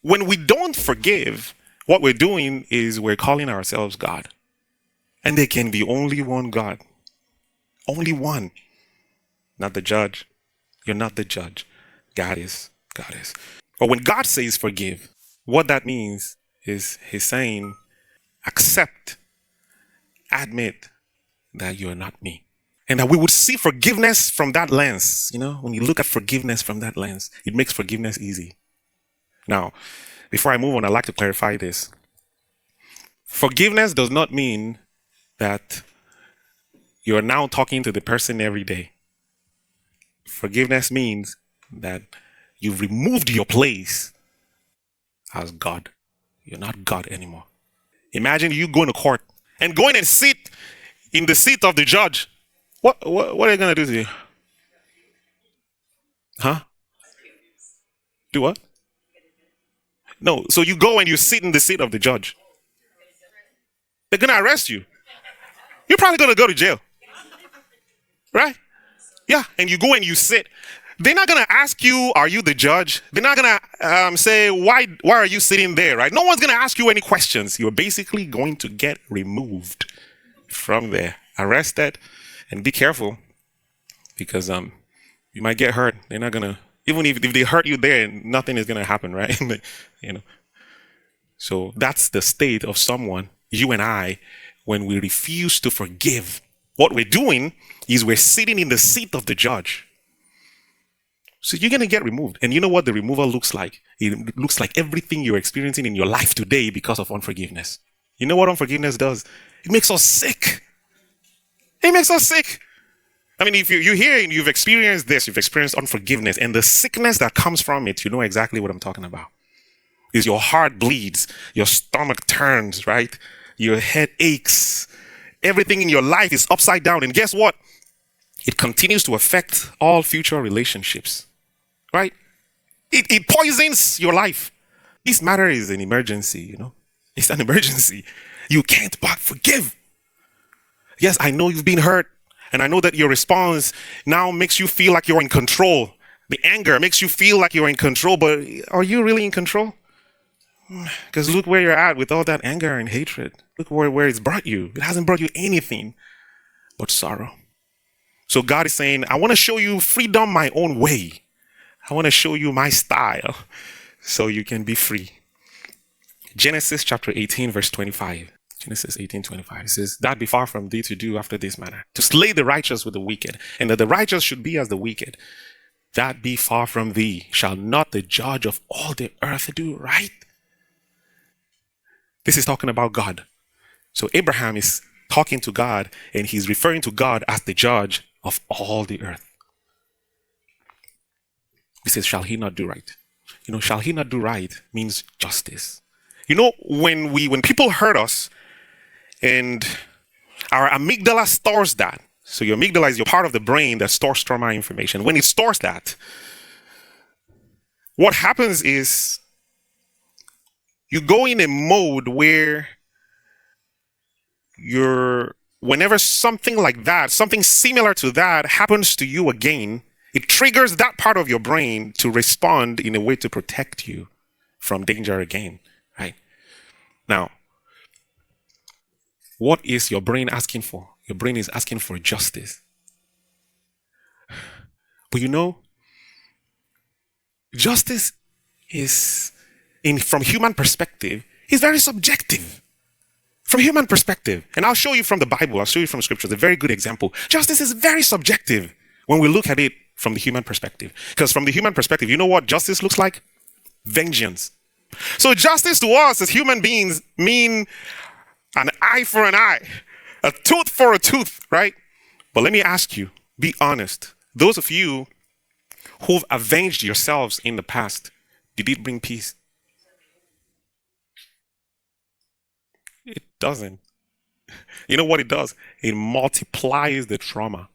when we don't forgive, what we're doing is we're calling ourselves God. And there can be only one God. Only one. Not the judge. You're not the judge. God is. God is. But when God says forgive, what that means is he's saying, accept, admit that you're not me. And that we would see forgiveness from that lens. You know, when you look at forgiveness from that lens, it makes forgiveness easy. Now, before I move on, I'd like to clarify this. Forgiveness does not mean that you're now talking to the person every day. Forgiveness means that you've removed your place as God. You're not God anymore. Imagine you going to court and going and sit in the seat of the judge. What are they going to do to you? Huh? Do what? No. So you go and you sit in the seat of the judge. They're going to arrest you. You're probably going to go to jail. Right? Yeah. And you go and you sit. They're not going to ask you, are you the judge? They're not going to say, why are you sitting there? Right? No one's going to ask you any questions. You're basically going to get removed from there, arrested, and be careful because you might get hurt. They're not going to, even if they hurt you there, nothing is going to happen, right? You know. So that's the state of someone, you and I, when we refuse to forgive. What we're doing is we're sitting in the seat of the judge. So you're going to get removed. And you know what the removal looks like? It looks like everything you're experiencing in your life today because of unforgiveness. You know what unforgiveness does? It makes us sick. It makes us sick. I mean, if you're here and you've experienced this, you've experienced unforgiveness and the sickness that comes from it, you know exactly what I'm talking about. Is your heart bleeds, your stomach turns, right? Your head aches. Everything in your life is upside down. And guess what? It continues to affect all future relationships, right? It poisons your life. This matter is an emergency, you know? It's an emergency. You can't but forgive. Yes, I know you've been hurt. And I know that your response now makes you feel like you're in control. The anger makes you feel like you're in control, but are you really in control? Because look where you're at with all that anger and hatred. Look where it's brought you. It hasn't brought you anything but sorrow. So God is saying, I want to show you freedom my own way. I want to show you my style so you can be free. Genesis chapter 18, verse 25. Genesis 18:25. It says, that be far from thee to do after this manner, to slay the righteous with the wicked, and that the righteous should be as the wicked. That be far from thee. Shall not the judge of all the earth do right? This is talking about God. So Abraham is talking to God, and he's referring to God as the judge of all the earth. He says, shall he not do right? You know, shall he not do right means justice. You know, when people hurt us, and our amygdala stores that. So your amygdala is your part of the brain that stores trauma information. When it stores that, what happens is you go in a mode where whenever something like that, something similar to that happens to you again, it triggers that part of your brain to respond in a way to protect you from danger again, right? Now, what is your brain asking for? Your brain is asking for justice. But you know, justice is, from human perspective, is very subjective. From human perspective. And I'll show you from the Bible, I'll show you from scriptures, a very good example. Justice is very subjective when we look at it from the human perspective. Because from the human perspective, you know what justice looks like? Vengeance. So justice to us as human beings mean an eye for an eye, a tooth for a tooth, right? But let me ask you, be honest. Those of you who've avenged yourselves in the past, did it bring peace? It doesn't. You know what it does? It multiplies the trauma.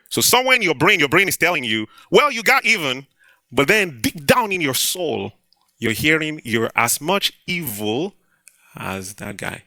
So somewhere in your brain is telling you, well, you got even, but then deep down in your soul, you're hearing you're as much evil as that guy.